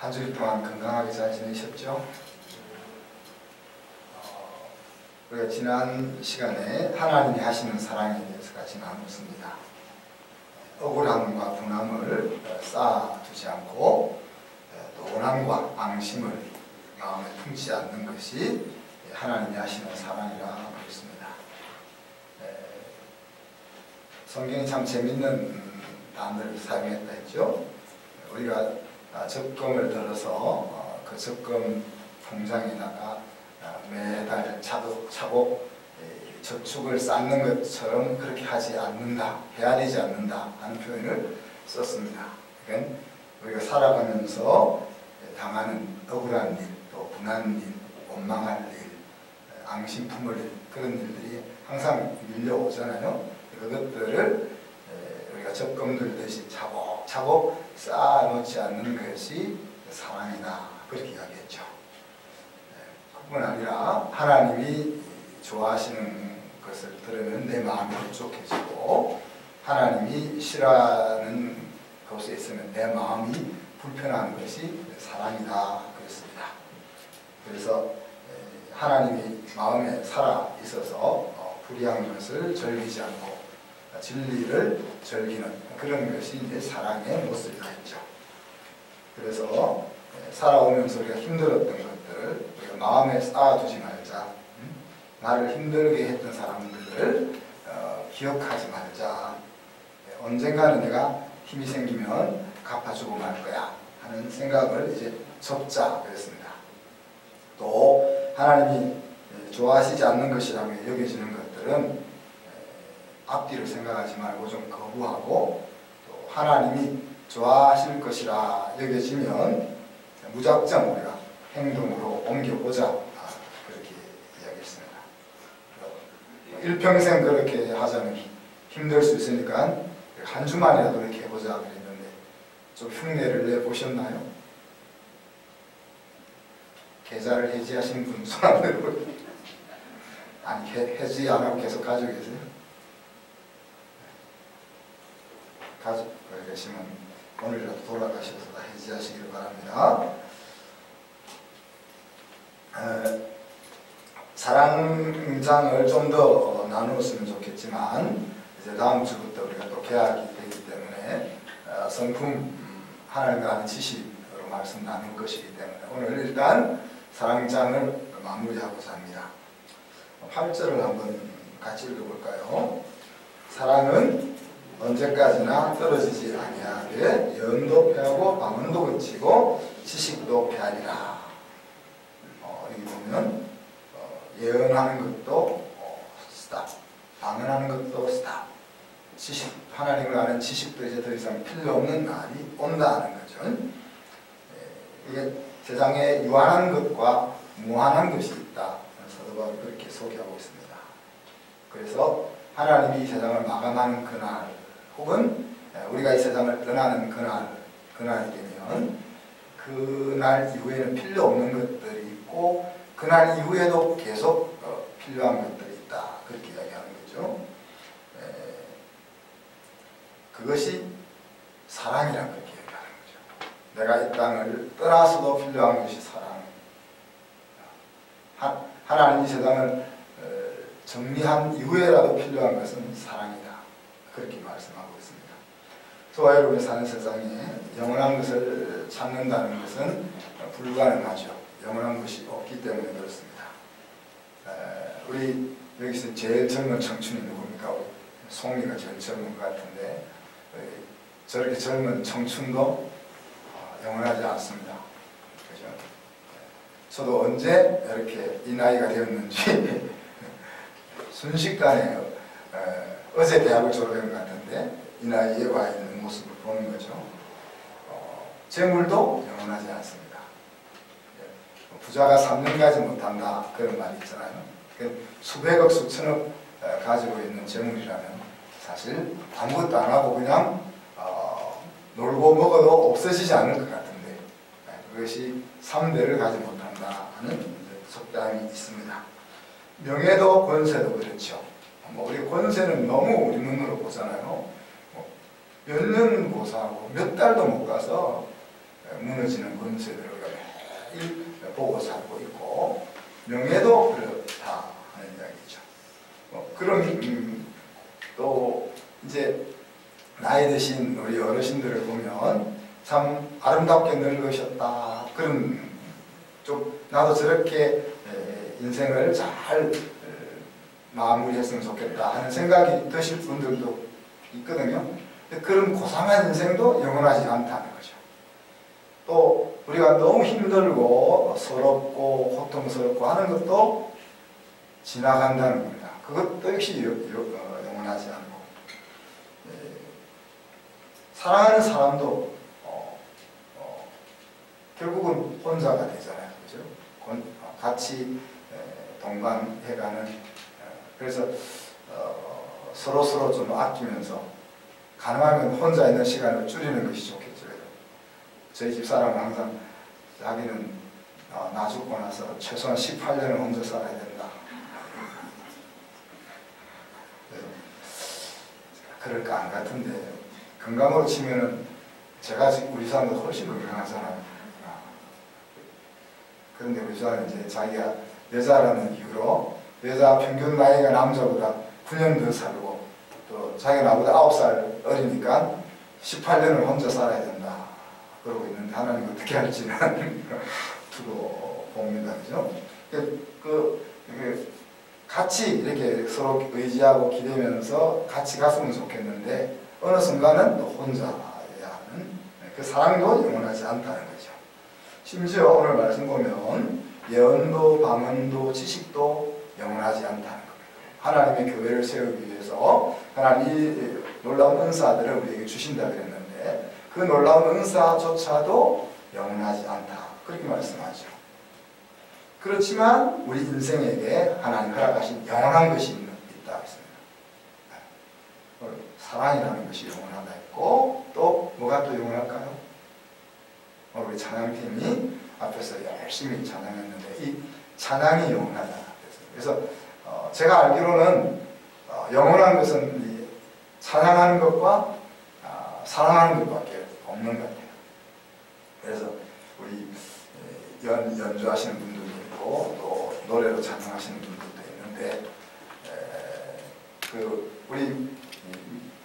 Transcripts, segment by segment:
한 주일 동안 건강하게 잘 지내셨죠? 우리가 지난 시간에 하나님이 하시는 사랑에 대해서 같이 나눴습니다. 억울함과 분함을 쌓아두지 않고 또 원함과 앙심을 마음에 품지 않는 것이 하나님이 하시는 사랑이라 그랬습니다. 성경이 참 재밌는 단어를 사용했다 했죠. 우리가 적금을 들어서 그 적금 통장에다가 매달 차곡차곡 저축을 쌓는 것처럼 그렇게 하지 않는다, 해야 되지 않는다 하는 표현을 썼습니다. 그러니까 우리가 살아가면서 당하는 억울한 일, 또 분한 일, 원망할 일, 앙심 품을 일, 그런 일들이 항상 밀려오잖아요. 그것들을 우리가 적금 들듯이 차곡차곡 쌓아놓지 않는 것이 사랑이다, 그렇게 이야기했죠. 그뿐 아니라 하나님이 좋아하시는 것을 들으면 내 마음이 흡족해지고 하나님이 싫어하는 곳에 있으면 내 마음이 불편한 것이 사랑이다 그랬습니다. 그래서 하나님이 마음에 살아 있어서 불의한 것을 즐기지 않고 진리를 즐기는 그런 것이 이제 사랑의 모습이라 했죠. 그래서 살아오면서 우리가 힘들었던 것들을 우리가 마음에 쌓아두지 말자. 나를 힘들게 했던 사람들을 기억하지 말자. 언젠가는 내가 힘이 생기면 갚아주고 말 거야 하는 생각을 이제 접자 그랬습니다. 또 하나님이 좋아하시지 않는 것이라고 여겨지는 것들은 앞뒤를 생각하지 말고 좀 거부하고, 또 하나님이 좋아하실 것이라 여겨지면 무작정 우리가 행동으로 옮겨보자, 그렇게 이야기했습니다. 일평생 그렇게 하자면 힘들 수 있으니까 한 주만이라도 이렇게 해보자 그랬는데 좀 흉내를 내보셨나요? 계좌를 해지하신 분 손 안 들고, 아니 해지 안 하고 계속 가지고 계세요? 가지고 계시면 오늘이라도 돌아가셔서 다 해지하시기를 바랍니다. 사랑장을 좀 더 나누었으면 좋겠지만 이제 다음 주부터 우리가 또 개학이 되기 때문에 성품 하나님과 아는 지식으로 말씀 나눌 것이기 때문에 오늘 일단 사랑장을 마무리하고자 합니다. 8절을 한번 같이 읽어볼까요? 사랑은 언제까지나 떨어지지 아니하되 예언도 패하고 방언도 그치고 지식도 패하리라. 여기 보면 예언하는 것도 스탑, 방언하는 것도 스탑, 지식, 하나님을 아는 지식도 이제 더 이상 필요 없는 날이 온다는 거죠. 이게 세상에 유한한 것과 무한한 것이 있다. 사도 바울이 그렇게 소개하고 있습니다. 그래서 하나님이 이 세상을 마감하는 그날, 혹은 우리가 이 세상을 떠나는 그날이 되면 그날 이후에는 필요 없는 것들이 있고 그날 이후에도 계속 필요한 것들이 있다, 그렇게 이야기하는 거죠. 그것이 사랑이라는 그렇게 이야기하는 거죠. 내가 이 땅을 떠나서도 필요한 것이 사랑. 하나님 이 세상을 정리한 이후에라도 필요한 것은 사랑이다, 그렇게 말씀하고 있습니다. 저와 여러분이 사는 세상에 영원한 것을 찾는다는 것은 불가능하죠. 영원한 것이 없기 때문에 그렇습니다. 우리 여기서 제일 젊은 청춘이 누굽니까? 우리 송이가 제일 젊은 것 같은데 저렇게 젊은 청춘도 영원하지 않습니다. 그죠? 저도 언제 이렇게 이 나이가 되었는지 순식간에 어제 대학을 졸업한 것 같은데 이 나이에 와 있는 모습을 보는 거죠. 재물도 영원하지 않습니다. 부자가 3년 가지 못한다, 그런 말이 있잖아요. 수백억 수천억 가지고 있는 재물이라면 사실 아무것도 안 하고 그냥 놀고 먹어도 없어지지 않을 것 같은데 그것이 3대를 가지 못한다 하는 속담이 있습니다. 명예도 권세도 그렇죠. 우리 권세는 너무 우리 눈으로 보잖아요. 몇 년 고사하고 몇 달도 못 가서 무너지는 권세들을 우리가 매일 보고 살고 있고 명예도 그렇다 하는 이야기죠. 그럼 또 이제 나이 드신 우리 어르신들을 보면 참 아름답게 늙으셨다 그런 좀 나도 저렇게 인생을 잘 마무리했으면 좋겠다 하는 생각이 드실 분들도 있거든요. 그런 고상한 인생도 영원하지 않다는 거죠. 또 우리가 너무 힘들고 서럽고 고통스럽고 하는 것도 지나간다는 겁니다. 그것도 역시 영원하지 않고 사랑하는 사람도 결국은 혼자가 되잖아요. 그죠? 같이 동반해가는 그래서 서로 좀 아끼면서 가능하면 혼자 있는 시간을 줄이는 것이 좋겠죠. 저희 집사람은 항상 자기는 나 죽고 나서 최소한 18년을 혼자 살아야 된다. 그럴까 안 같은데 건강으로 치면은 제가 우리 사람도 훨씬 건강하잖아요. 그런데 우리 사람은 이제 자기가 여자라는 이유로 여자 평균 나이가 남자보다 9년 더 살고 또 자기가 나보다 9살 어리니까 18년을 혼자 살아야 된다. 그러고 있는데 하나님 어떻게 할지는 두고 봅니다. 그죠? 같이 이렇게 서로 의지하고 기대면서 같이 갔으면 좋겠는데 어느 순간은 또 혼자여야 하는 그 사랑도 영원하지 않다는 거죠. 심지어 오늘 말씀 보면 예언도 방언도 지식도 영원하지 않다는 겁니다. 하나님의 교회를 세우기 위해서 하나님 놀라운 은사들을 우리에게 주신다 그랬는데 그 놀라운 은사조차도 영원하지 않다 그렇게 말씀하죠. 그렇지만 우리 인생에게 하나님 허락하신 영원한 것이 있다 했습니다. 사랑이라는 것이 영원하다 했고 또 뭐가 또 영원할까요? 우리 찬양팀이 앞에서 열심히 찬양했는데 이 찬양이 영원하다 그래서 제가 알기로는 영원한 것은 이 찬양하는 것과 사랑하는 것밖에 없는 것 같아요. 그래서 우리 연주하시는 분들도 있고 또 노래로 찬양하시는 분들도 있는데 우리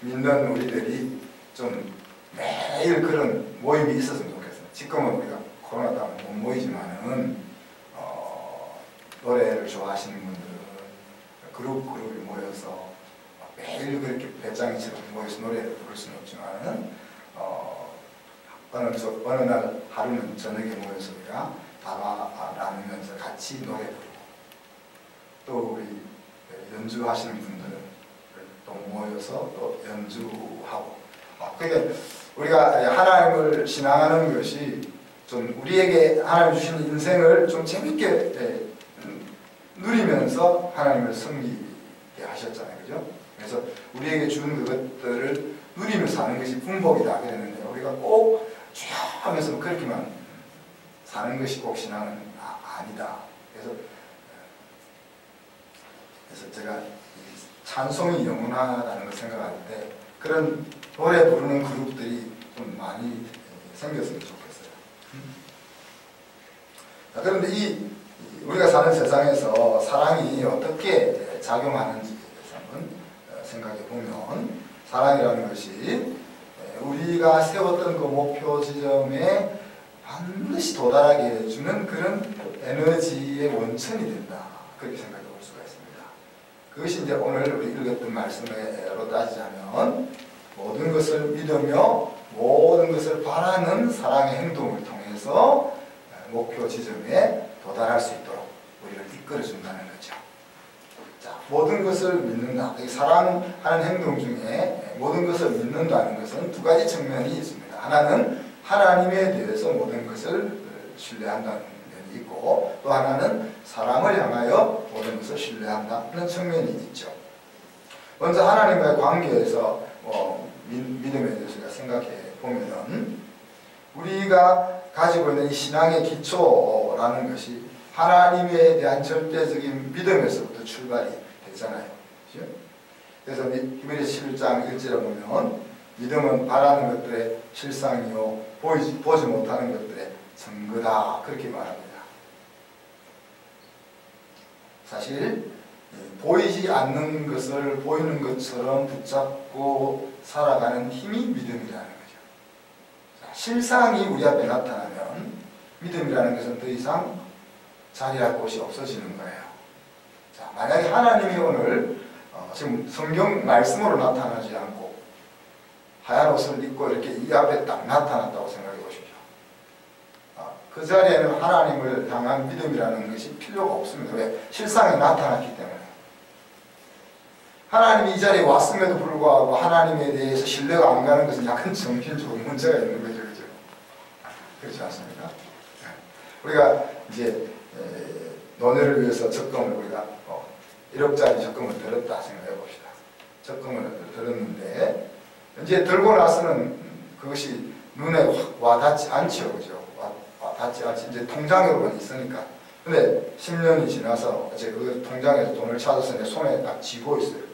믿는 우리들이 좀 매일 그런 모임이 있었으면 좋겠어요. 지금은 우리가 코로나 때문에 못 모이지만은 노래를 좋아하시는 분들은 그룹이 모여서 매일 그렇게 배짱이처럼 모여서 노래를 부를 수는 없지만은 어느 날 하루는 저녁에 모여서 우리가 다가 나누면서 같이 노래 부르고 또 우리 연주하시는 분들은 또 모여서 또 연주하고 그게 우리가 하나님을 신앙하는 것이 좀 우리에게 하나님 주시는 인생을 좀 재밌게 누리면서 하나님을 섬기게 하셨잖아요. 그죠? 그래서 우리에게 준 그것들을 누리면서 사는 것이 풍복이다 그랬는데 우리가 꼭 쭉 하면서 그렇게만 사는 것이 꼭 신앙은 아니다. 그래서 제가 찬송이 영원하다는 걸 생각할 때 그런 노래 부르는 그룹들이 좀 많이 생겼으면 좋겠어요. 그런데 우리가 사는 세상에서 사랑이 어떻게 작용하는지에 대해서 한번 생각해 보면 사랑이라는 것이 우리가 세웠던 그 목표 지점에 반드시 도달하게 해주는 그런 에너지의 원천이 된다. 그렇게 생각해 볼 수가 있습니다. 그것이 이제 오늘 우리 읽었던 말씀으로 따지자면 모든 것을 믿으며 모든 것을 바라는 사랑의 행동을 통해서 목표 지점에 도달할 수 있도록 우리를 이끌어준다는 거죠. 자, 모든 것을 믿는다. 사랑하는 행동 중에 모든 것을 믿는다는 것은 두 가지 측면이 있습니다. 하나는 하나님에 대해서 모든 것을 신뢰한다는 면이 있고 또 하나는 사람을 향하여 모든 것을 신뢰한다는 측면이 있죠. 먼저 하나님과의 관계에서 믿음에 대해서 우리가 생각해 보면은 우리가 가지고 있는 이 신앙의 기초라는 것이 하나님에 대한 절대적인 믿음에서부터 출발이 되잖아요. 그렇죠? 그래서 히브리서 11장 1절에 보면 믿음은 바라는 것들의 실상이요 보지 못하는 것들의 증거다 그렇게 말합니다. 사실 보이지 않는 것을 보이는 것처럼 붙잡고 살아가는 힘이 믿음이라는 거죠. 실상이 우리 앞에 나타나면 믿음이라는 것은 더 이상 자리할 곳이 없어지는 거예요. 자, 만약에 하나님이 오늘 지금 성경 말씀으로 나타나지 않고 하얀 옷을 입고 이렇게 이 앞에 딱 나타났다고 생각해 보십시오. 그 자리에는 하나님을 향한 믿음이라는 것이 필요가 없습니다. 왜? 실상이 나타났기 때문에. 하나님이 이 자리에 왔음에도 불구하고 하나님에 대해서 신뢰가 안 가는 것은 약간 정신적으로 문제가 있는 거죠. 그죠? 그렇지 않습니까? 우리가 이제 노년을 위해서 적금을 우리가 1억짜리 적금을 들었다 생각해 봅시다. 적금을 들었는데 이제 들고 나서는 그것이 눈에 확 와닿지 않죠. 그죠? 와닿지 않지. 이제 통장으로만 있으니까. 근데 10년이 지나서 이제 그 통장에서 돈을 찾아서 내 손에 딱 쥐고 있어요.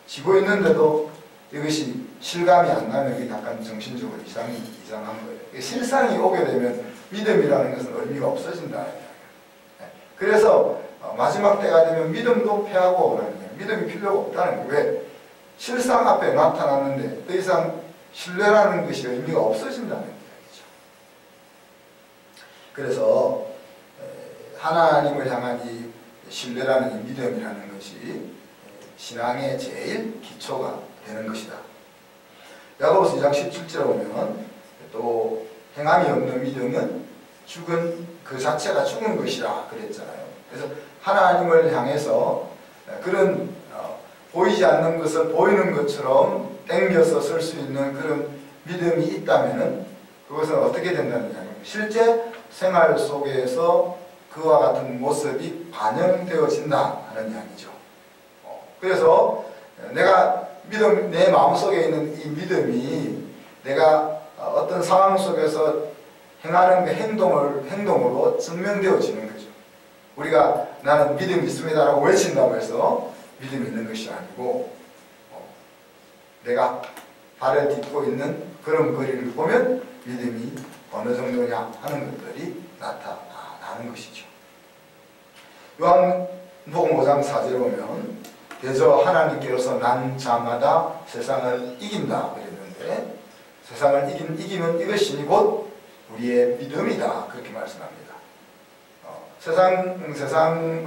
쥐고 있는데도 이것이 실감이 안 나면 이게 약간 정신적으로 이상한 거예요. 실상이 오게 되면 믿음이라는 것은 의미가 없어진다는 거예요. 그래서 마지막 때가 되면 믿음도 패하고 오라는 거예요. 믿음이 필요가 없다는 거예요. 왜? 실상 앞에 나타났는데 더 이상 신뢰라는 것이 의미가 없어진다는 이야기죠. 그래서 하나님을 향한 이 신뢰라는 이 믿음이라는 것이 신앙의 제일 기초가 되는 것이다. 야고보서 2장 17절에 보면 또 행함이 없는 믿음은 죽은 그 자체가 죽은 것이라 그랬잖아요. 그래서 하나님을 향해서 그런 보이지 않는 것을 보이는 것처럼 땡겨서 설 수 있는 그런 믿음이 있다면은 그것은 어떻게 된다는 이야기입니다. 실제 생활 속에서 그와 같은 모습이 반영되어진다 하는 이야기죠. 그래서 내가 내 마음속에 있는 이 믿음이 내가 어떤 상황 속에서 행하는 그 행동으로 증명되어지는 거죠. 우리가 나는 믿음이 있습니다라고 외친다고 해서 믿음이 있는 것이 아니고 내가 발을 딛고 있는 걸음걸이를 보면 믿음이 어느 정도냐 하는 것들이 나타나는 것이죠. 요한복음 5장 4절에 보면 대저 하나님께로서 난 자마다 세상을 이긴다 그랬는데 세상을 이기면 이것이 곧 우리의 믿음이다 그렇게 말씀합니다. 세상을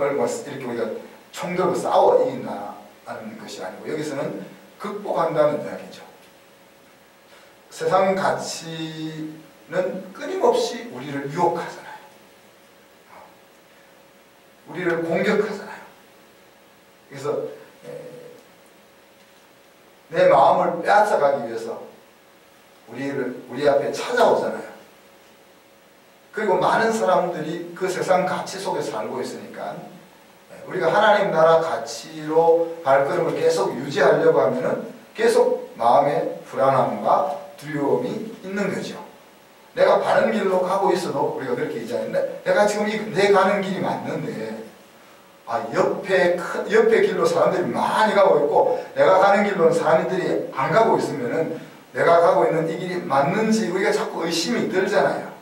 이렇게 우리가 총 들고 싸워 이긴다는 것이 아니고 여기서는 극복한다는 이야기죠. 세상 가치는 끊임없이 우리를 유혹하잖아요. 우리를 공격하잖아요. 그래서 내 마음을 빼앗아가기 위해서 우리 앞에 찾아오잖아요. 그리고 많은 사람들이 그 세상 가치 속에 살고 있으니까 우리가 하나님 나라 가치로 발걸음을 계속 유지하려고 하면은 계속 마음에 불안함과 두려움이 있는 거죠. 내가 바른 길로 가고 있어도 우리가 그렇게 얘기하는데 내가 지금 내 가는 길이 맞는데 옆에 길로 사람들이 많이 가고 있고 내가 가는 길로는 사람들이 안 가고 있으면은 내가 가고 있는 이 길이 맞는지 우리가 자꾸 의심이 들잖아요.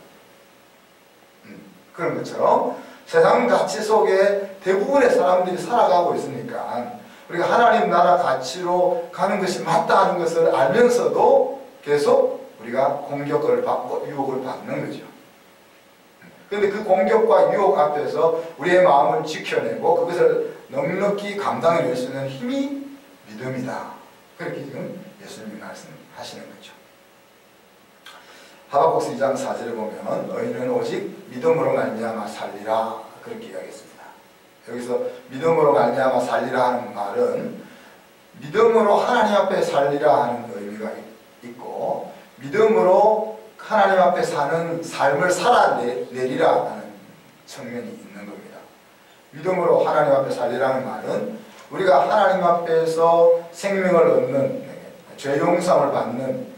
그런 것처럼 세상 가치 속에 대부분의 사람들이 살아가고 있으니까 우리가 하나님 나라 가치로 가는 것이 맞다 하는 것을 알면서도 계속 우리가 공격을 받고 유혹을 받는 거죠. 그런데 그 공격과 유혹 앞에서 우리의 마음을 지켜내고 그것을 넉넉히 감당해낼 수 있는 힘이 믿음이다. 그렇게 지금 예수님이 말씀하시는 거죠. 하박국서 2장 4절에 보면 너희는 오직 믿음으로 말미암아 살리라 그렇게 이야기했습니다. 여기서 믿음으로 말미암아 살리라 하는 말은 믿음으로 하나님 앞에 살리라 하는 의미가 있고 믿음으로 하나님 앞에 사는 삶을 살아내리라 하는 측면이 있는 겁니다. 믿음으로 하나님 앞에 살리라는 말은 우리가 하나님 앞에서 생명을 얻는 죄 용서를 받는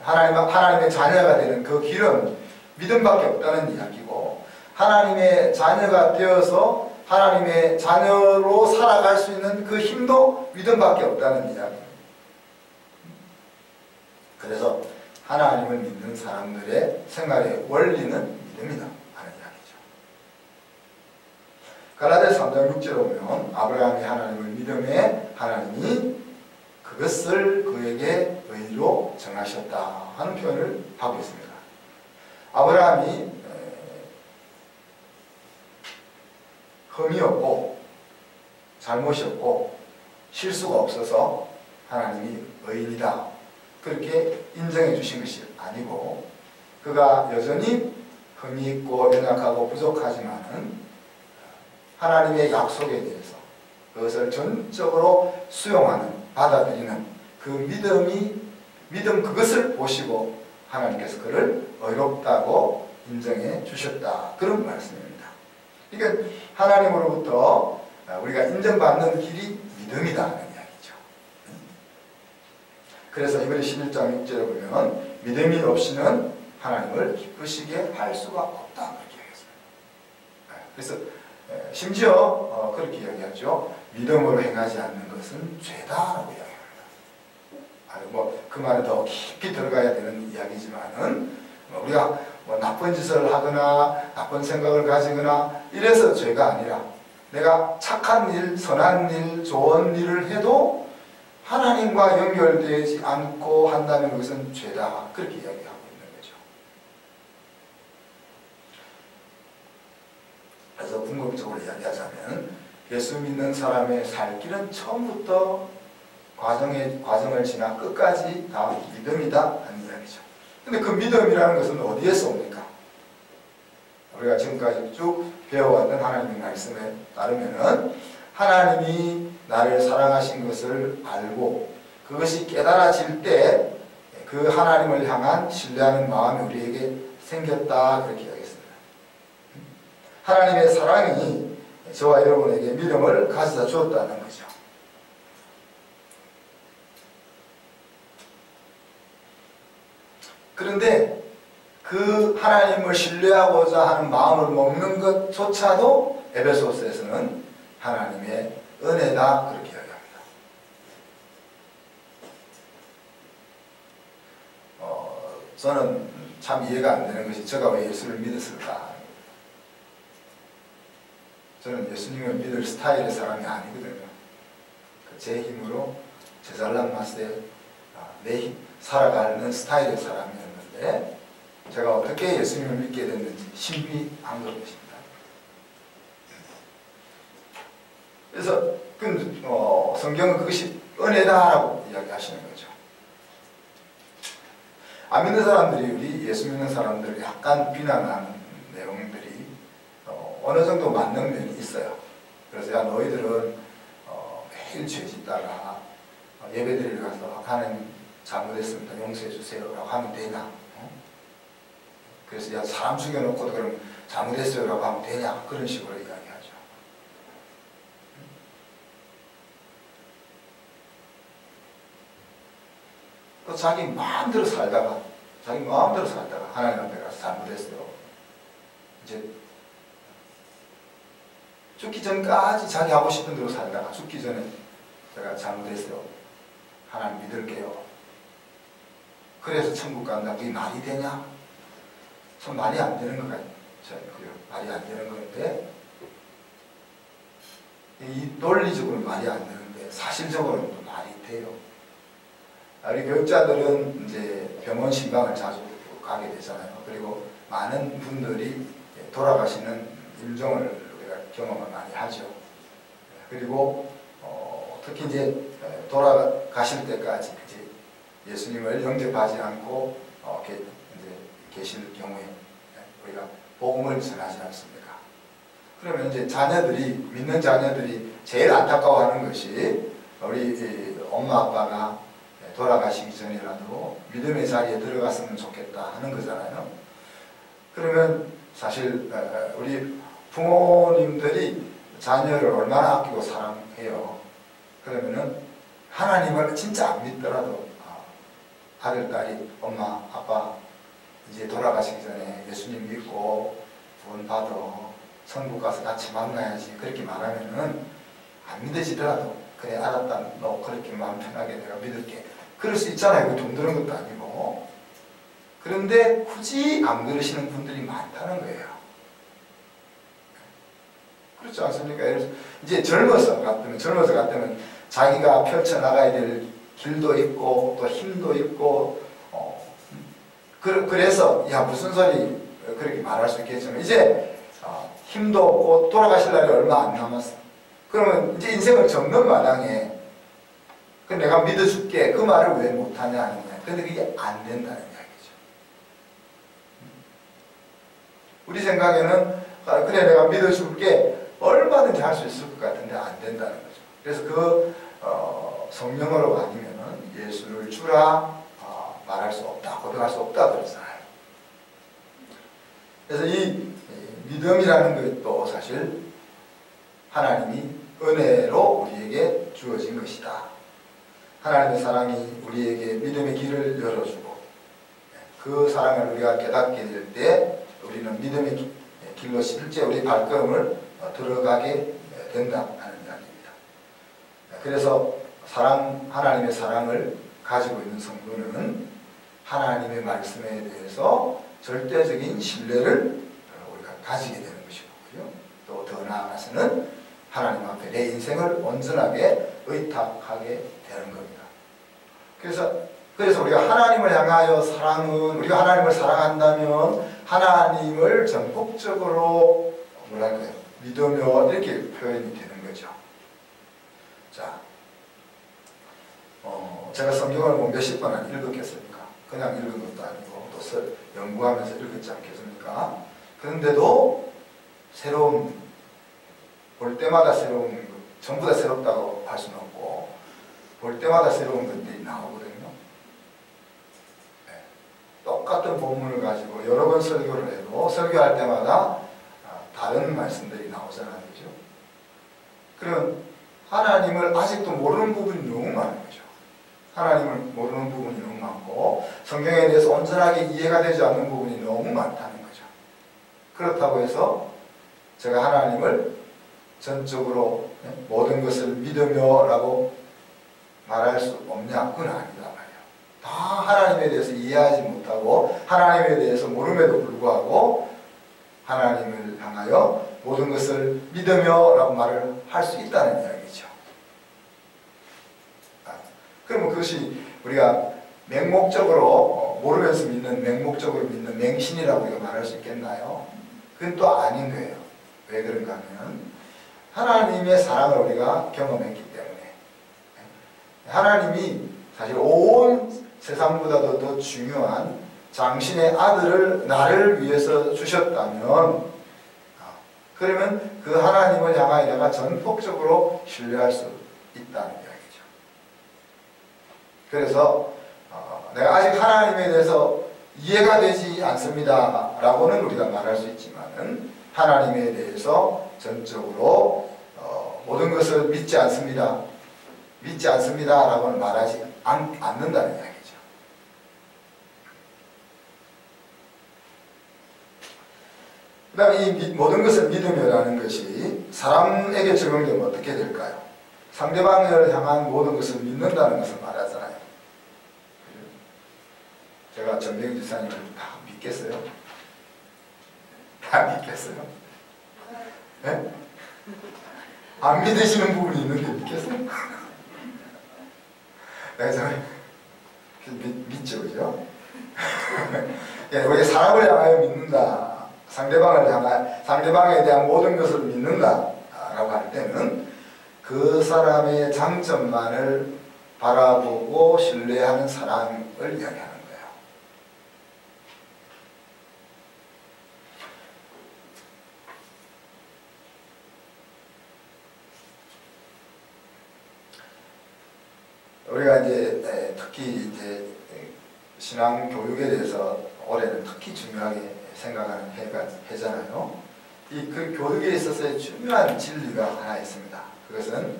하나님의 자녀가 되는 그 길은 믿음밖에 없다는 이야기고 하나님의 자녀가 되어서 하나님의 자녀로 살아갈 수 있는 그 힘도 믿음밖에 없다는 이야기입니다. 그래서 하나님을 믿는 사람들의 생활의 원리는 믿음이다 하는 이야기죠. 갈라디아서 3장 6절에 보면 아브라함이 하나님을 믿음에 하나님이 그것을 그에게 의로 정하셨다 하는 표현을 하고 있습니다. 아브라함이 흠이 없고 잘못이 없고 실수가 없어서 하나님이 의인이다 그렇게 인정해 주신 것이 아니고, 그가 여전히 흠이 있고 연약하고 부족하지만은 하나님의 약속에 대해서 그것을 전적으로 수용하는, 받아들이는 그 믿음 그것을 보시고 하나님께서 그를 의롭다고 인정해 주셨다 그런 말씀입니다. 그러니까 하나님으로부터 우리가 인정받는 길이 믿음이다 하는 이야기죠. 그래서 이번에 11장 6절에 보면 믿음이 없이는 하나님을 기쁘시게 할 수가 없다 그렇게 이야기했습니다. 그래서 심지어 그렇게 이야기하죠. 믿음으로 행하지 않는 것은 죄다라고 이야기합니다. 그 말에 더 깊이 들어가야 되는 이야기지만은 우리가 나쁜 짓을 하거나 나쁜 생각을 가지거나 이래서 죄가 아니라 내가 착한 일, 선한 일, 좋은 일을 해도 하나님과 연결되지 않고 한다면 그것은 죄다 그렇게 이야기하고 있는 거죠. 그래서 궁극적으로 이야기하자면 예수 믿는 사람의 살 길은 처음부터 과정을 지나 끝까지 다 믿음이다 하는 이야기죠. 근데 그 믿음이라는 것은 어디에서 옵니까? 우리가 지금까지 쭉 배워왔던 하나님의 말씀에 따르면은 하나님이 나를 사랑하신 것을 알고 그것이 깨달아질 때 그 하나님을 향한 신뢰하는 마음이 우리에게 생겼다 그렇게 이야기했습니다. 하나님의 사랑이 저와 여러분에게 믿음을 가져다 주었다는 거죠. 그런데 그 하나님을 신뢰하고자 하는 마음을 먹는 것조차도 에베소서에서는 하나님의 은혜다 그렇게 이야기합니다. 저는 참 이해가 안 되는 것이 제가 왜 예수를 믿었을까? 저는 예수님을 믿을 스타일의 사람이 아니거든요. 제 힘으로 제 잘난 맛에 내 힘 살아가는 스타일의 사람이었는데 제가 어떻게 예수님을 믿게 됐는지 신비한 것입니다. 그래서 성경은 그것이 은혜다라고 이야기하시는 거죠. 안 믿는 사람들이 우리 예수 믿는 사람들을 약간 비난하는 내용들이 어느 정도 맞는 면이 있어요. 그래서 야 너희들은 매일 죄 짓다가 예배드리러 가서 하나님 잘못했습니다 용서해 주세요 라고 하면 되냐? 그래서 야 사람 죽여놓고도 그럼 잘못했어요 라고 하면 되냐? 그런 식으로 이야기하죠. 또 자기 마음대로 살다가 하나님 앞에 가서 잘못했어요. 이제 죽기 전까지 자기 하고 싶은 대로 살다가 죽기 전에 제가 잘못했어요. 하나님 믿을게요. 그래서 천국 간다. 그게 말이 되냐? 참 말이 안 되는 것 같아요. 말이 안 되는 건데 이 논리적으로는 말이 안 되는데 사실적으로는 또 말이 돼요. 우리 교육자들은 이제 병원 신방을 자주 가게 되잖아요. 그리고 많은 분들이 돌아가시는 임종을 우리가 경험을 많이 하죠. 그리고 특히 이제 돌아가실 때까지 이제 예수님을 영접하지 않고 이제 계실 경우에 우리가 복음을 전하지 않습니까? 그러면 이제 믿는 자녀들이 제일 안타까워하는 것이 우리 엄마 아빠가 돌아가시기 전이라도 믿음의 자리에 들어갔으면 좋겠다 하는 거잖아요. 그러면 사실 우리 부모님들이 자녀를 얼마나 아끼고 사랑해요. 그러면은 하나님을 진짜 안 믿더라도 아들, 딸이 엄마, 아빠 이제 돌아가시기 전에 예수님 믿고 구원 받아 천국 가서 같이 만나야지 그렇게 말하면은 안 믿어지더라도 그래 알았다 너 그렇게 마음 편하게 내가 믿을게 그럴 수 있잖아요. 돈 드는 것도 아니고 그런데 굳이 안 그러시는 분들이 많다는 거예요. 그렇지 않습니까? 이제 젊어서 같으면 자기가 펼쳐나가야 될 길도 있고 또 힘도 있고 그래서 야 무슨 소리 그렇게 말할 수 있겠지만 이제 힘도 없고 돌아가실 날이 얼마 안 남았어. 그러면 이제 인생을 접는 마당에 그 내가 믿어줄게 그 말을 왜 못하냐 하는 거야. 근데 그게 안 된다는 이야기죠. 우리 생각에는 그래 내가 믿어줄게 얼마든지 할 수 있을 것 같은데 안 된다는 거죠. 그래서 그 성령으로 아니면은 예수를 주라 말할 수 없다, 고백할 수 없다 그러잖아요. 그래서 이 믿음이라는 것도 사실 하나님이 은혜로 우리에게 주어진 것이다. 하나님의 사랑이 우리에게 믿음의 길을 열어주고 그 사랑을 우리가 깨닫게 될 때 우리는 믿음의 길로 실제 우리 발걸음을 들어가게 된다 하는 이야기입니다. 그래서 하나님의 사랑을 가지고 있는 성도는 하나님의 말씀에 대해서 절대적인 신뢰를 우리가 가지게 되는 것이고요. 또 더 나아가서는 하나님 앞에 내 인생을 온전하게 의탁하게 되는 겁니다. 그래서 우리가 하나님을 향하여 우리가 하나님을 사랑한다면 하나님을 전폭적으로 믿으며 이렇게 표현이 되는 거죠. 자, 제가 성경을 뭐 몇십 번 안 읽었겠습니까? 그냥 읽은 것도 아니고 또 연구하면서 읽었지 않겠습니까? 그런데도 볼 때마다 전부 다 새롭다고 할 수는 없고 볼 때마다 새로운 것들이 나오거든요. 네. 똑같은 본문을 가지고 여러 번 설교를 해도 설교할 때마다 다른 말씀들이 나오잖아요. 그죠? 그러면 하나님을 아직도 모르는 부분이 너무 많은 거죠. 하나님을 모르는 부분이 너무 많고 성경에 대해서 온전하게 이해가 되지 않는 부분이 너무 많다는 거죠. 그렇다고 해서 제가 하나님을 전적으로 모든 것을 믿으며 라고 말할 수 없냐? 그건 아니다 말이에요. 다 하나님에 대해서 이해하지 못하고 하나님에 대해서 모름에도 불구하고 하나님을 향하여 모든 것을 믿으며 라고 말을 할 수 있다는 이야기죠. 그러면 그것이 우리가 맹목적으로 모르면서 믿는 맹목적으로 믿는 맹신이라고 우리가 말할 수 있겠나요? 그건 또 아닌 거예요. 왜 그런가 하면 하나님의 사랑을 우리가 경험했기 때문에 하나님이 사실 온 세상보다도 더 중요한 장신의 아들을 나를 위해서 주셨다면 그러면 그 하나님을 향하여 내가 전폭적으로 신뢰할 수 있다는 이야기죠. 그래서 내가 아직 하나님에 대해서 이해가 되지 않습니다 라고는 우리가 말할 수 있지만은 하나님에 대해서 전적으로 모든 것을 믿지 않습니다 라고는 말하지 않는다는 이야기죠. 그 다음에 이 모든 것을 믿으며라는 것이 사람에게 적용되면 어떻게 될까요? 상대방을 향한 모든 것을 믿는다는 것을 말하잖아요. 제가 전병희 지사님을 다 믿겠어요? 다 믿겠어요? 네? 안 믿으시는 부분이 있는데 믿겠어요? 내가 믿죠, 그죠? 우리가 사람을 향하여 믿는다. 상대방에 대한 모든 것을 믿는다 라고 할 때는 그 사람의 장점만을 바라보고 신뢰하는 사랑을 이야기하는 거예요. 우리가 이제 특히 이제 신앙 교육에 대해서 올해는 특히 중요하게 생각하는 해잖아요. 그 교육에 있어서의 중요한 진리가 하나 있습니다. 그것은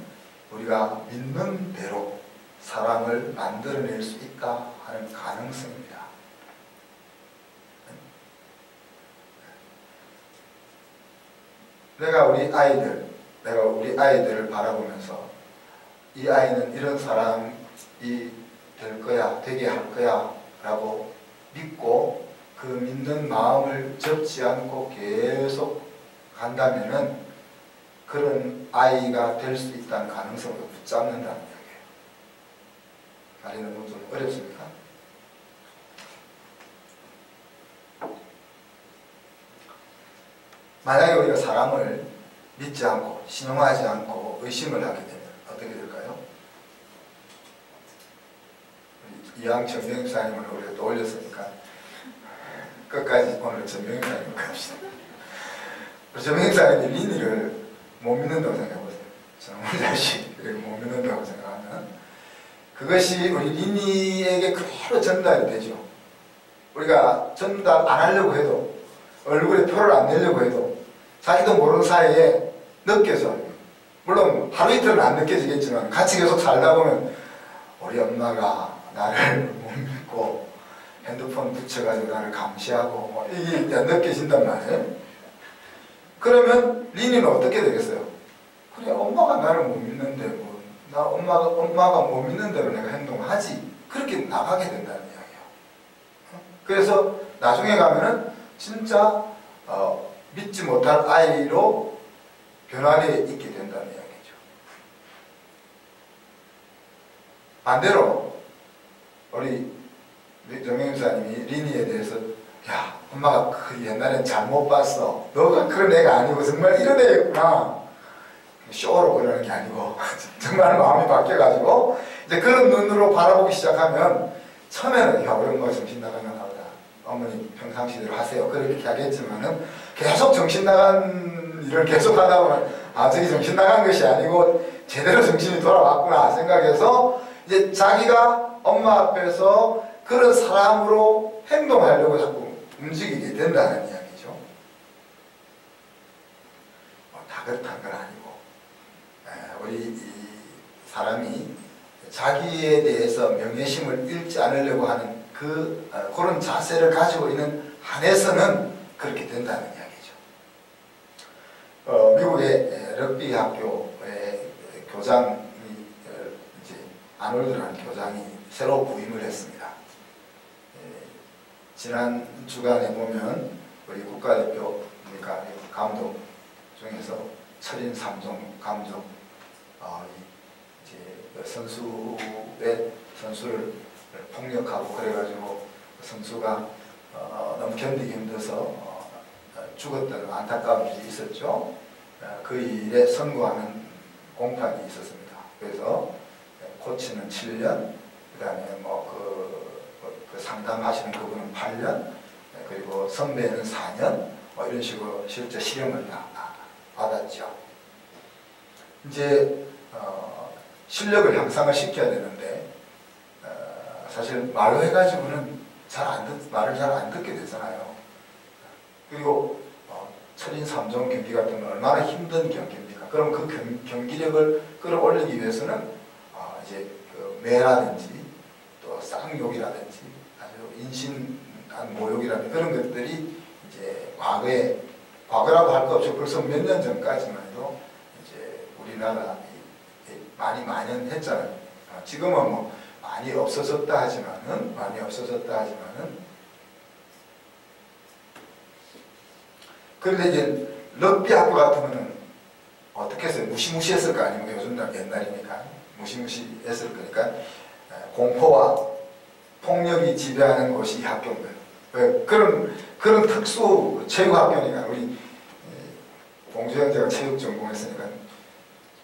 우리가 믿는 대로 사람을 만들어낼 수 있다 하는 가능성입니다. 내가 우리 아이들을 바라보면서 이 아이는 이런 사람이 될 거야, 되게 할 거야 라고 믿고 그 믿는 마음을 접지 않고 계속 간다면은 그런 아이가 될 수 있다는 가능성을 붙잡는다는 이야기예요. 말이 너무 좀 어렵습니까? 만약에 우리가 사람을 믿지 않고 신용하지 않고 의심을 하게 되면 어떻게 될까요? 이왕 정명사님을 우리가 또 올렸으니까 끝까지 오늘 정명사님을 갑시다. 정명사님이 린이를 못 믿는다고 생각해보세요. 저놈의 자식을 못 믿는다고 생각하면 그것이 우리 린이에게 그대로 전달이 되죠. 우리가 전달 안 하려고 해도 얼굴에 표를 안 내려고 해도 자기도 모르는 사이에 느껴져요. 물론 하루 이틀은 안 느껴지겠지만 같이 계속 살다 보면 우리 엄마가 나를 못 믿고 핸드폰 붙여가지고 나를 감시하고 뭐 이게 느껴진단 말이에요. 그러면 린이는 어떻게 되겠어요? 그래, 엄마가 나를 못 믿는데 뭐 나 엄마가 못 믿는 대로 내가 행동하지. 그렇게 나가게 된다는 이야기예요. 그래서 나중에 가면은 진짜 믿지 못할 아이로 변화되어 있게 된다는 이야기죠. 반대로 우리 정명사님이 린이에 대해서 야, 엄마가 그 옛날엔 잘못 봤어. 너가 그런 애가 아니고 정말 이런 애였구나. 쇼로 그러는 게 아니고 정말 마음이 바뀌어가지고 이제 그런 눈으로 바라보기 시작하면 처음에는 야, 우리 엄마가 정신 나가나 보다. 어머니 평상시대로 하세요. 그렇게 하겠지만은 계속 정신 나간 일을 계속 하다 보면 아, 저기 정신 나간 것이 아니고 제대로 정신이 돌아왔구나 생각해서 이제 자기가 엄마 앞에서 그런 사람으로 행동하려고 자꾸 움직이게 된다는 이야기죠. 다 그렇다는 건 아니고 우리 이 사람이 자기에 대해서 명예심을 잃지 않으려고 하는 그런 자세를 가지고 있는 한에서는 그렇게 된다는 이야기죠. 미국의 럭비 학교의 교장이 이제 아놀드라는 교장이 새로 부임을 했습니다. 지난 주간에 보면 우리 국가대표 그러니까 감독 중에서 철인 3종 감독 이제 선수를 폭력하고 그래가지고 선수가 너무 견디기 힘들어서 죽었다는 안타까운 일이 있었죠. 그 일에 선고하는 공판이 있었습니다. 그래서 코치는 7년, 그 다음에 그 상담하시는 그분은 8년, 그리고 선배는 4년, 이런 식으로 실제 실형을 다 받았죠. 이제 실력을 향상을 시켜야 되는데 사실 말로 해가지고는 말을 잘 안 듣게 되잖아요. 그리고 철인 3종 경기 같은 건 얼마나 힘든 경기입니까? 그럼 그 경기력을 끌어올리기 위해서는 이제 그 매라든지 또 쌍욕이라든지 아주 인신한 모욕이라든지 그런 것들이 이제 과거라고 할 거 없이 벌써 몇 년 전까지만 해도 이제 우리나라 많이 만연했잖아요. 지금은 뭐 많이 없어졌다 하지만은 그런데 이제 럭비 학교 같으면은 어떻게 했어요? 무시무시했을 거 아닙니까? 요즘 옛날이니까 무시무시했을 거니까 공포와 폭력이 지배하는 곳이 이 학교인 거예요. 그런 특수 체육학교니까 우리 봉주 형제가 체육 전공했으니까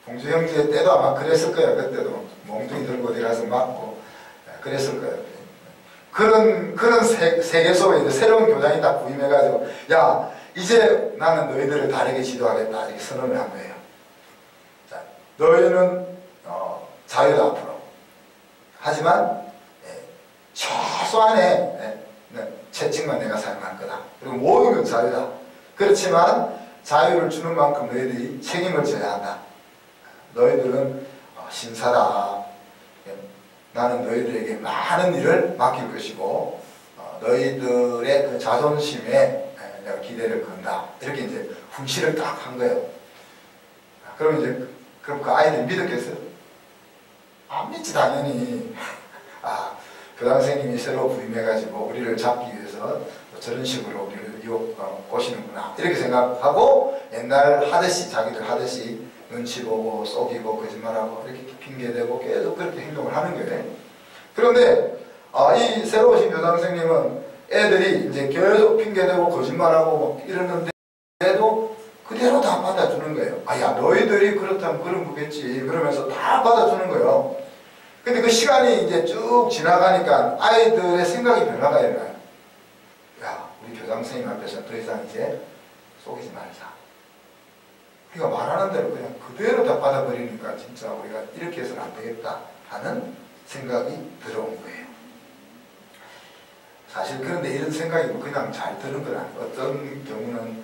봉주 형제 때도 아마 그랬을 거예요. 그때도 몽둥이 들고 어디 가서 맞고 그랬을 거예요. 그런 세계 속에 이제 새로운 교장이 딱 부임해가지고 야, 이제 나는 너희들을 다르게 지도하겠다 이렇게 선언을 한 거예요. 자, 너희는 자유다 앞으로. 하지만 최소한의 채찍만 내가 사용할 거다. 그리고 모든 건 자유다. 그렇지만 자유를 주는 만큼 너희들이 책임을 져야 한다. 너희들은 신사다. 나는 너희들에게 많은 일을 맡길 것이고 너희들의 그 자존심에 내가 기대를 건다. 이렇게 이제 훈시를 딱 한 거예요. 그럼 그 아이들이 믿었겠어요? 안 믿지 당연히. 교장선생님이 새로 부임해가지고 우리를 잡기 위해서 저런 식으로 우리를 꼬시는구나 이렇게 생각하고 옛날 하듯이 자기들 하듯이 눈치 보고 속이고 거짓말하고 이렇게 핑계대고 계속 그렇게 행동을 하는 거예요. 그런데 이 새로 오신 교장선생님은 애들이 이제 계속 핑계대고 거짓말하고 뭐 이러는데도 그대로 다 받아주는 거예요. 야 너희들이 그렇다면 그런 거겠지 그러면서 다 받아주는 거예요. 근데 그 시간이 이제 쭉 지나가니까 아이들의 생각이 변화가 일어나요. 야 우리 교장선생님 앞에서 더 이상 이제 속이지 말자. 우리가 말하는 대로 그냥 그대로 다 받아버리니까 진짜 우리가 이렇게 해서는 안 되겠다 하는 생각이 들어온 거예요. 사실 그런데 이런 생각이 그냥 잘 드는 건 아니고 어떤 경우는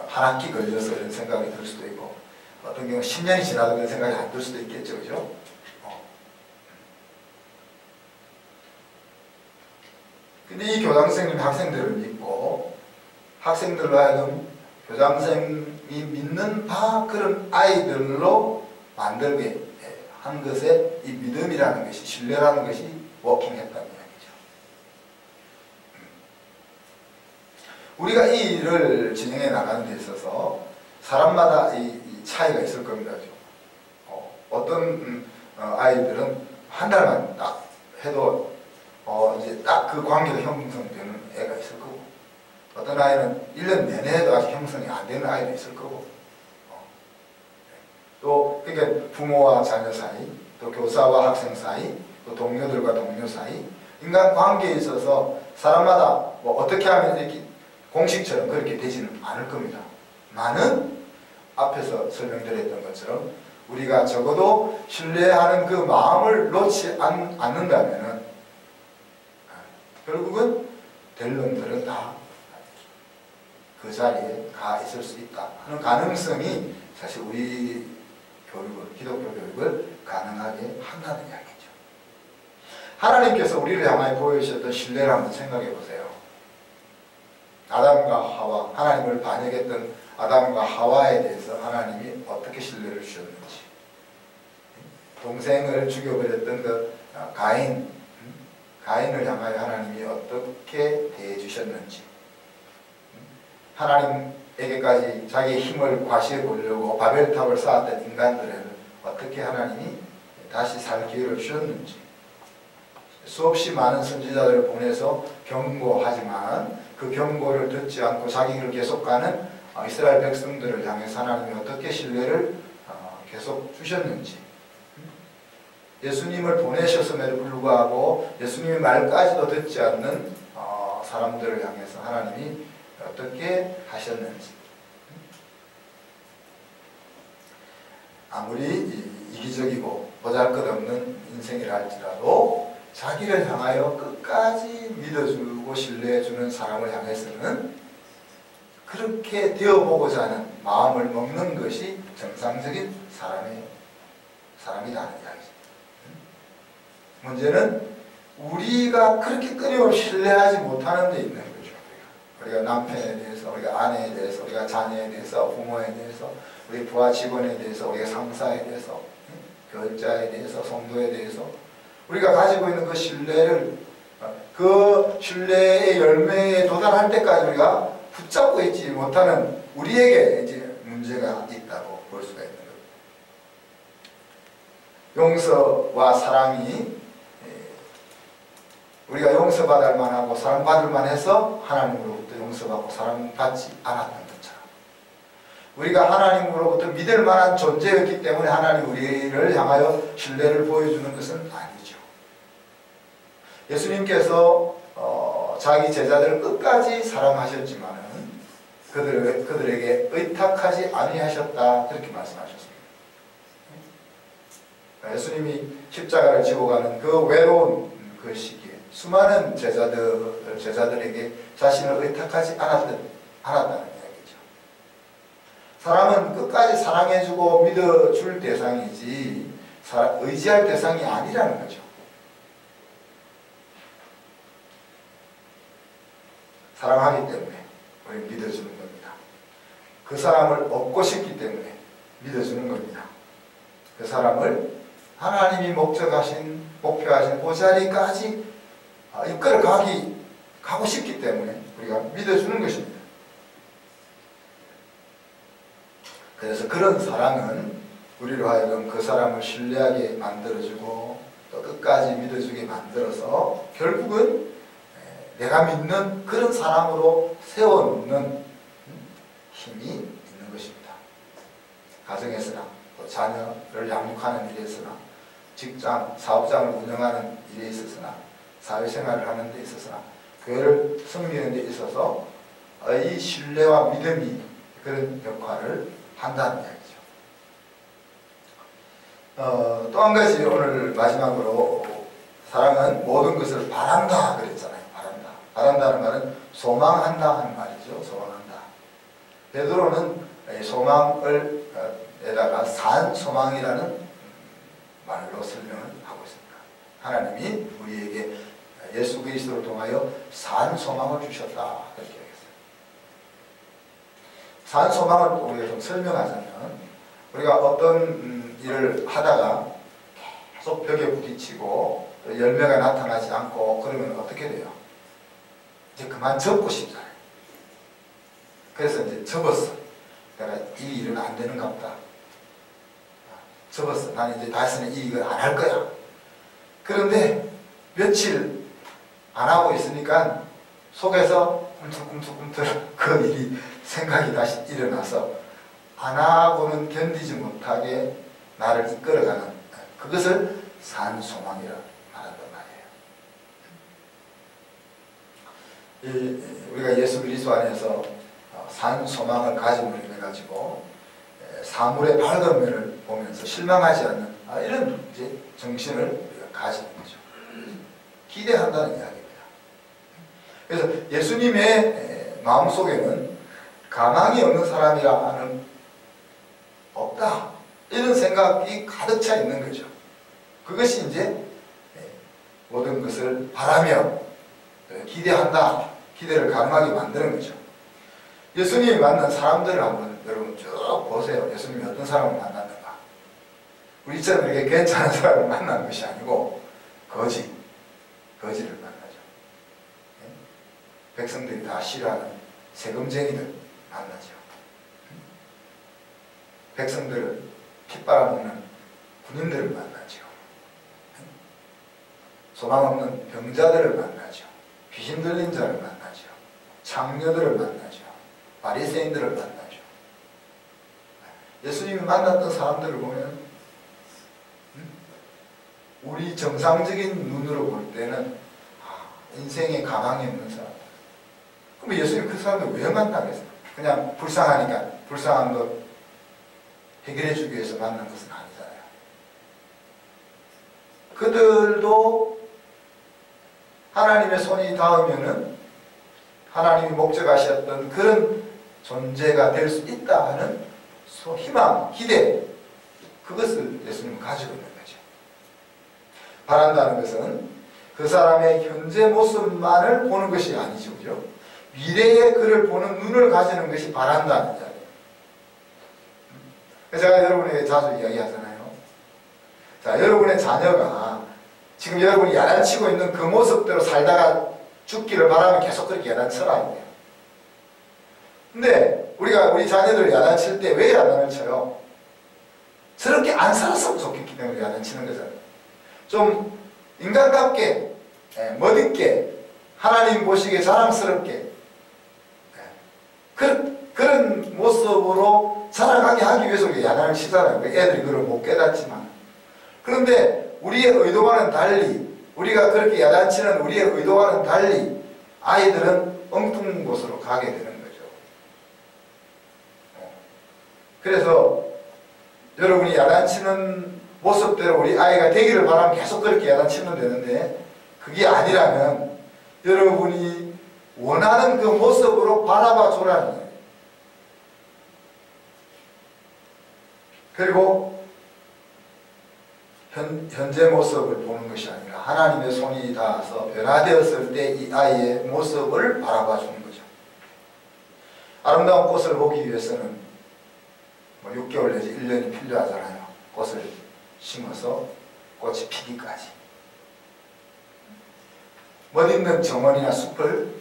한 학기 걸려서 이런 생각이 들 수도 있고 어떤 경우는 10년이 지나도 그런 생각이 안 들 수도 있겠죠. 그죠? 근데 이 교장선생님이 학생들을 믿고 학생들로 하여금 교장선생님이 믿는 바 그런 아이들로 만들게 한 것에 이 믿음이라는 것이 신뢰라는 것이 워킹했다는 이야기죠. 우리가 이 일을 진행해 나가는 데 있어서 사람마다 이 차이가 있을 겁니다. 어떤 아이들은 한 달만 딱 해도 이제 딱 그 관계가 형성되는 애가 있을 거고 어떤 아이는 1년 내내 해도 아직 형성이 안 되는 아이도 있을 거고 또 그러니까 부모와 자녀 사이 또 교사와 학생 사이 또 동료들과 동료 사이 인간 관계에 있어서 사람마다 뭐 어떻게 하면 이렇게 공식처럼 그렇게 되지는 않을 겁니다. 많은 앞에서 설명드렸던 것처럼 우리가 적어도 신뢰하는 그 마음을 놓지 않는다면은 결국은 될 놈들은 다 그 자리에 가 있을 수 있다 하는 가능성이 사실 우리 교육을, 기독교 교육을 가능하게 한다는 이야기죠. 하나님께서 우리를 향하여 보여주셨던 신뢰를 한번 생각해 보세요. 아담과 하와, 하나님을 반역했던 아담과 하와에 대해서 하나님이 어떻게 신뢰를 주셨는지, 동생을 죽여버렸던 그 가인을 향하여 하나님이 어떻게 대해주셨는지, 하나님에게까지 자기의 힘을 과시해 보려고 바벨탑을 쌓았던 인간들을 어떻게 하나님이 다시 살 기회를 주셨는지, 수없이 많은 선지자들을 보내서 경고하지만 그 경고를 듣지 않고 자기 길을 계속 가는 이스라엘 백성들을 향해서 하나님이 어떻게 신뢰를 계속 주셨는지, 예수님을 보내셨음에도 불구하고 예수님의 말까지도 듣지 않는 사람들을 향해서 하나님이 어떻게 하셨는지, 아무리 이기적이고 보잘것없는 인생이라 할지라도 자기를 향하여 끝까지 믿어주고 신뢰해주는 사람을 향해서는 그렇게 되어보고자 하는 마음을 먹는 것이 정상적인 사람이라는 이야기죠. 문제는 우리가 그렇게 끊임없이 신뢰하지 못하는 데 있는 거죠. 우리가 남편에 대해서, 우리가 아내에 대해서, 우리가 자녀에 대해서, 부모에 대해서, 우리 부하 직원에 대해서, 우리가 상사에 대해서, 교육자에 대해서, 성도에 대해서 우리가 가지고 있는 그 신뢰를, 그 신뢰의 열매에 도달할 때까지 우리가 붙잡고 있지 못하는 우리에게 이제 문제가 있다고 볼 수가 있는 겁니다. 용서와 사랑이 우리가 용서받을 만하고 사랑받을 만해서 하나님으로부터 용서받고 사랑받지 않았던 것처럼 우리가 하나님으로부터 믿을 만한 존재였기 때문에 하나님 우리를 향하여 신뢰를 보여주는 것은 아니죠. 예수님께서 자기 제자들을 끝까지 사랑하셨지만 그들에게 의탁하지 아니하셨다 그렇게 말씀하셨습니다. 예수님이 십자가를 지고 가는 그 외로운 그 시기에 수많은 제자들에게 자신을 의탁하지 않았다는 이야기죠. 사람은 끝까지 사랑해주고 믿어줄 대상이지 의지할 대상이 아니라는 거죠. 사랑하기 때문에 우리 믿어주는 겁니다. 그 사람을 얻고 싶기 때문에 믿어주는 겁니다. 그 사람을 하나님이 목표하신 그 자리까지 이끌어 가고 싶기 때문에 우리가 믿어주는 것입니다. 그래서 그런 사랑은 우리로 하여금 그 사람을 신뢰하게 만들어주고 또 끝까지 믿어주게 만들어서 결국은 내가 믿는 그런 사람으로 세워놓는 힘이 있는 것입니다. 가정에서나 또 자녀를 양육하는 일에서나 직장, 사업장을 운영하는 일에 있어서나 사회생활을 하는 데 있어서나 교회를 섬기는 데 있어서 이 신뢰와 믿음이 그런 역할을 한다는 이야기죠. 또 한 가지 오늘 마지막으로 사랑은 모든 것을 바란다 그랬잖아요. 바란다는 말은 소망한다 하는 말이죠. 소망한다. 베드로는 소망을 에다가 산 소망이라는 말로 설명을 하고 있습니다. 하나님이 우리에게 예수 그리스도를 통하여 산 소망을 주셨다 그렇게 얘기했어요. 산 소망을 우리가 좀 설명하자면 우리가 어떤 일을 하다가 계속 벽에 부딪히고 열매가 나타나지 않고 그러면 어떻게 돼요? 이제 그만 접고 싶잖아요. 그래서 이제 접었어. 내가 이 일은 안 되는가 보다. 접었어. 나는 이제 다시는 이 일을 안 할 거야. 그런데 며칠 안 하고 있으니까 속에서 꿈틀꿈틀 그 일이 생각이 다시 일어나서 안 하고는 견디지 못하게 나를 이끌어가는 그것을 산 소망이라 말한단 말이에요. 우리가 예수 그리스도 안에서 산 소망을 가짐으로 인해 가지고 사물의 밝은 면을 보면서 실망하지 않는 이런 이제 정신을 우리가 가지는 거죠. 기대한다는 이야기입니다. 그래서 예수님의 마음속에는 가망이 없는 사람이라는 없다 이런 생각이 가득 차 있는 거죠. 그것이 이제 모든 것을 바라며 기대한다, 기대를 가능하게 만드는 거죠. 예수님이 만난 사람들을 한번 여러분 쭉 보세요. 예수님이 어떤 사람을 만났는가. 우리처럼 이렇게 괜찮은 사람을 만난 것이 아니고 거지를 만나죠. 백성들이 다 싫어하는 세금쟁이들 만나죠. 백성들을 핏바라먹는 군인들을 만나죠. 소망 없는 병자들을 만나죠. 귀신 들린 자를 만나죠. 창녀들을 만나죠. 바리새인들을 만나죠. 예수님이 만났던 사람들을 보면 우리 정상적인 눈으로 볼 때는 인생에 가망이 없는 사람. 그럼 예수님이 그 사람들 왜 만나겠어요? 그냥 불쌍하니까 불쌍한 것 해결해 주기 위해서 만난 것은 아니잖아요. 그들도 하나님의 손이 닿으면은 하나님이 목적하셨던 그런 존재가 될 수 있다 하는 희망, 기대, 그것을 예수님은 가지고 있는 거죠. 바란다는 것은 그 사람의 현재 모습만을 보는 것이 아니죠. 그죠? 미래의 그를 보는 눈을 가지는 것이 바란다는 이야기예요. 제가 여러분에게 자주 이야기하잖아요. 자, 여러분의 자녀가 지금 여러분이 야단치고 있는 그 모습대로 살다가 죽기를 바라면 계속 그렇게 야단쳐라 이거예요. 근데 우리가 우리 자녀들을 야단칠 때 왜 야단을 쳐요? 저렇게 안 살았으면 좋겠기 때문에 야단치는 거잖아요. 좀 인간답게, 멋있게, 하나님 보시기에 자랑스럽게 그런 모습으로 자라가게 하기 위해서 야단을 치잖아요. 애들이 그걸 못 깨닫지만. 그런데 우리의 의도와는 달리, 우리가 그렇게 야단치는 우리의 의도와는 달리 아이들은 엉뚱한 곳으로 가게 되는 거죠. 그래서 여러분이 야단치는 모습대로 우리 아이가 되기를 바라면 계속 그렇게 야단치면 되는데 그게 아니라면 여러분이 원하는 그 모습으로 바라봐 주라는 거예요. 그리고 현재 모습을 보는 것이 아니라 하나님의 손이 닿아서 변화되었을 때 이 아이의 모습을 바라봐 주는 거죠. 아름다운 꽃을 보기 위해서는 6개월 내지 1년이 필요하잖아요. 꽃을 심어서 꽃이 피기까지. 멋있는 정원이나 숲을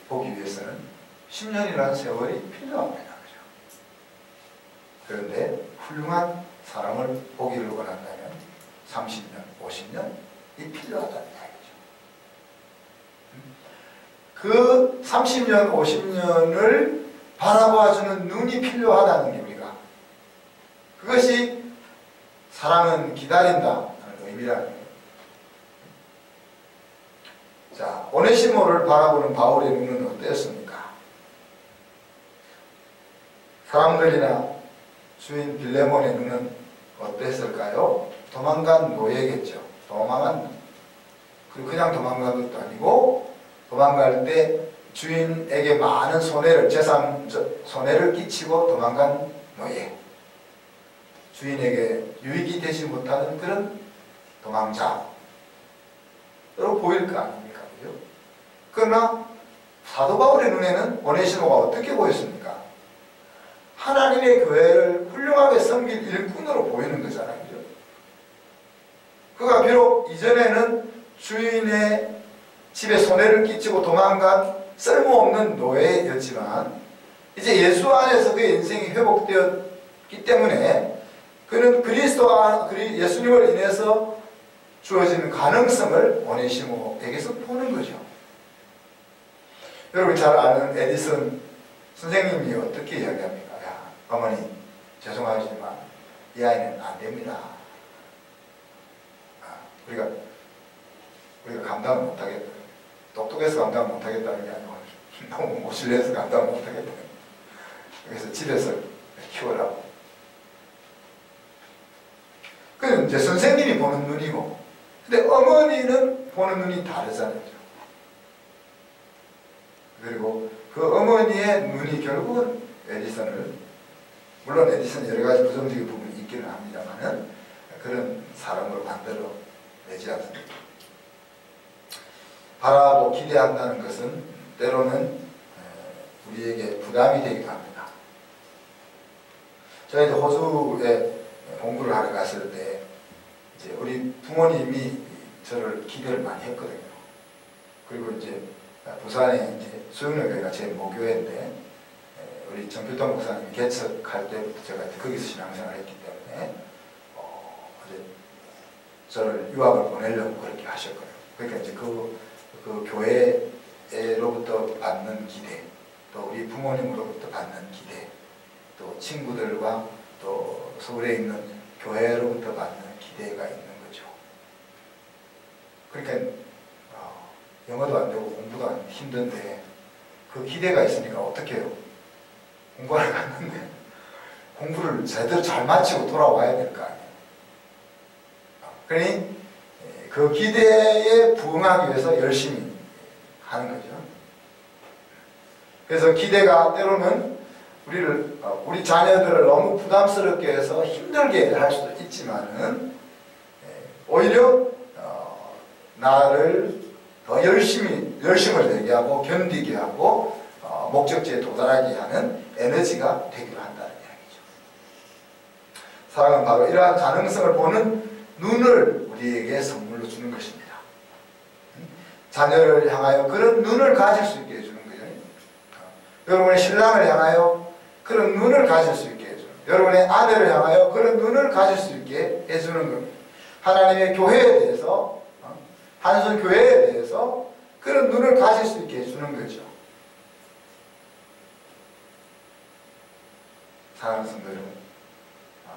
보기 위해서는 10년이라는 세월이 필요합니다. 그죠? 그런데 훌륭한 사람을 보기를 원한다면 30년, 50년이 필요하다는 이야기죠. 그 30년, 50년을 바라봐주는 눈이 필요하다는 게 우리가, 그것이 사랑은 기다린다는 의미라는 거예요. 자, 오네시모를 바라보는 바울의 눈은 어땠습니까? 사람들이나 주인 빌레몬의 눈은 어땠을까요? 도망간 노예겠죠. 도망한 눈. 그리고 그냥 도망간 것도 아니고 도망갈 때 주인에게 많은 손해를, 손해를 끼치고 도망간 노예. 주인에게 유익이 되지 못하는 그런 도망자로 보일 거 아닙니까? 그죠? 그러나 사도 바울의 눈에는 오네시모가 어떻게 보였습니까? 하나님의 교회를 훌륭하게 섬길 일꾼으로 보이는 거잖아요. 그죠? 그가 비록 이전에는 주인의 집에 손해를 끼치고 도망간 쓸모없는 노예였지만 이제 예수 안에서 그의 인생이 회복되었기 때문에 그는 예수님을 인해서 주어지는 가능성을 오네시모에게서 보는 거죠. 여러분 잘 아는 에디슨 선생님이 어떻게 이야기합니까? 야, 어머니 죄송하지만 이 아이는 안 됩니다. 우리가 감당을 못하겠다. 똑똑해서 감당 못하겠다는 게 아니고 너무 모질해서 감당 못하겠다. 그래서 집에서 키우라고. 그건 이제 선생님이 보는 눈이고, 근데 어머니는 보는 눈이 다르잖아요. 그리고 그 어머니의 눈이 결국은 에디슨을, 물론 에디슨은 여러 가지 부정적인 부분이 있기는 합니다만은 그런 사람으로 만들어 내지 않습니다. 바라고 기대한다는 것은 때로는 우리에게 부담이 되기도 합니다. 제가 이제 호주에 공부를 하러 갔을 때 이제 우리 부모님이 저를 기대를 많이 했거든요. 그리고 이제 부산에 이제 수영여교회가 제 모교회인데 우리 정필동 목사님이 개척할 때부터 제가 거기서 신앙생활을 했기 때문에 이제 저를 유학을 보내려고 그렇게 하셨거든요. 그러니까 이제 그 교회로부터 받는 기대, 또 우리 부모님으로부터 받는 기대, 또 친구들과 또 서울에 있는 교회로부터 받는 기대가 있는 거죠. 그러니까 영어도 안 되고 공부도 안 힘든데 그 기대가 있으니까 어떻게 해요? 공부하러 갔는데 공부를 제대로 잘 마치고 돌아와야 될 거 아니에요. 그러니 그 기대에 부응하기 위해서 열심히 하는 거죠. 그래서 기대가 때로는 우리 자녀들을 너무 부담스럽게 해서 힘들게 할 수도 있지만은 오히려 나를 더 열심을 내게 하고 견디게 하고 목적지에 도달하게 하는 에너지가 되기로 한다는 이야기죠. 사랑은 바로 이러한 가능성을 보는 눈을 우리에게 선물로 주는 것입니다. 자녀를 향하여 그런 눈을 가질 수 있게 해주는 거예요. 여러분의 신랑을 향하여 그런 눈을 가질 수 있게 해주는 거예요. 여러분의 아내를 향하여 그런 눈을 가질 수 있게 해주는 겁니다. 하나님의 교회에 대해서, 한순 교회에 대해서 그런 눈을 가질 수 있게 해주는 거죠. 사랑하는 성도 여러분,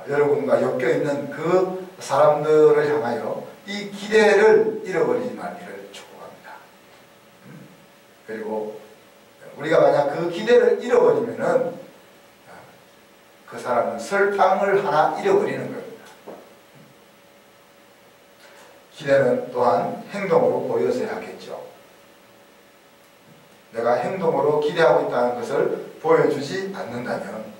여러분과 엮여있는 그 사람들을 향하여 이 기대를 잃어버리지 말기를 축복합니다. 그리고 우리가 만약 그 기대를 잃어버리면은 그 사람은 설탕을 하나 잃어버리는 겁니다. 기대는 또한 행동으로 보여져야 하겠죠. 내가 행동으로 기대하고 있다는 것을 보여주지 않는다면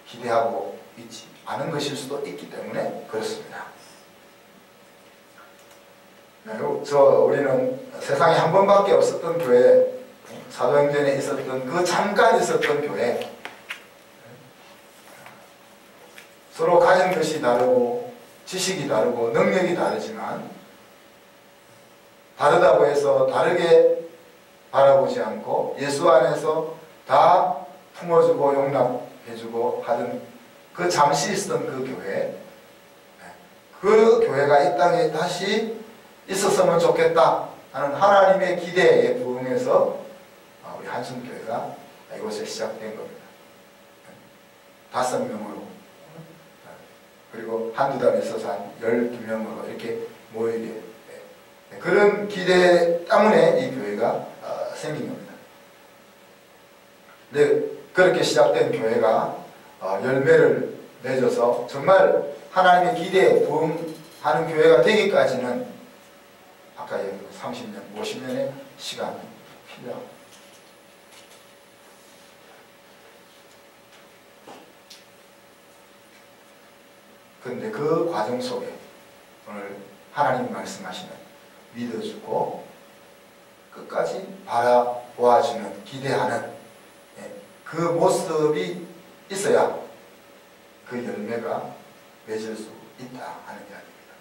기대하고 있지 않은 것일 수도 있기 때문에 그렇습니다. 우리는 세상에 한 번밖에 없었던 교회, 사도행전에 있었던 그 잠깐 있었던 교회, 서로 가진 것이 다르고 지식이 다르고 능력이 다르지만 다르다고 해서 다르게 바라보지 않고 예수 안에서 다 품어주고 용납해주고 하던 그 잠시 있었던 그 교회, 그 교회가 이 땅에 다시 있었으면 좋겠다 하는 하나님의 기대에 부응해서 우리 한숨교회가 이곳에 시작된 겁니다. 5명으로, 그리고 한두 달 있어서 한 12명으로 이렇게 모이게, 그런 기대 때문에 이 교회가 생긴 겁니다. 근데 그렇게 시작된 교회가 열매를 맺어서 정말 하나님의 기대에 부응하는 교회가 되기까지는 아까 얘기한 30년, 50년의 시간이 필요합니다. 그런데 그 과정 속에 오늘 하나님 말씀하시는 믿어주고 끝까지 바라보아주는, 기대하는 그 모습이 있어야 그 열매가 맺을 수 있다 하는 이야기입니다.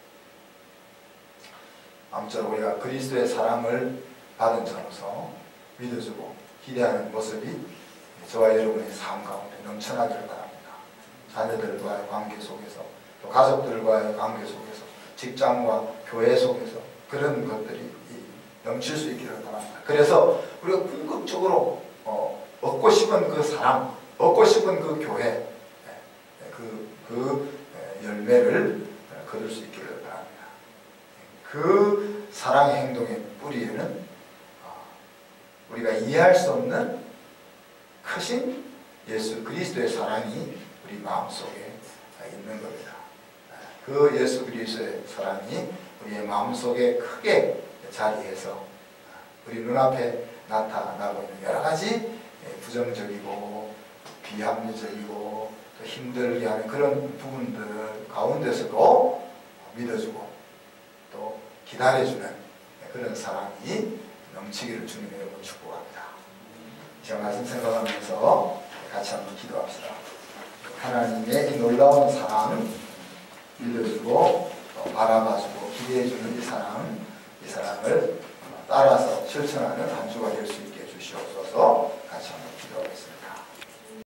아무쪼록 우리가 그리스도의 사랑을 받은 자로서 믿어주고 기대하는 모습이 저와 여러분의 삶 가운데 넘쳐나기를 바랍니다. 자녀들과의 관계 속에서, 또 가족들과의 관계 속에서, 직장과 교회 속에서 그런 것들이 넘칠 수 있기를 바랍니다. 그래서 우리가 궁극적으로 얻고 싶은 그 사랑, 얻고 싶은 그 교회, 그 열매를 거둘 수 있기를 바랍니다. 그 사랑의 행동의 뿌리에는 우리가 이해할 수 없는 크신 예수 그리스도의 사랑이 우리 마음속에 있는 겁니다. 그 예수 그리스도의 사랑이 우리의 마음속에 크게 자리해서 우리 눈앞에 나타나고 있는 여러 가지 부정적이고 비합리적이고 또 힘들게 하는 그런 부분들 가운데서도 믿어주고 또 기다려주는 그런 사랑이 넘치기를 주님의 이름으로 축복합니다. 제가 말씀 생각하면서 같이 한번 기도합시다. 하나님의 이 놀라운 사랑, 믿어주고 또 바라봐주고 기대해주는 이 사랑을 따라서 실천하는 한 주가 될 수 있게 해주시옵소서. 같이 한번 기도하겠습니다.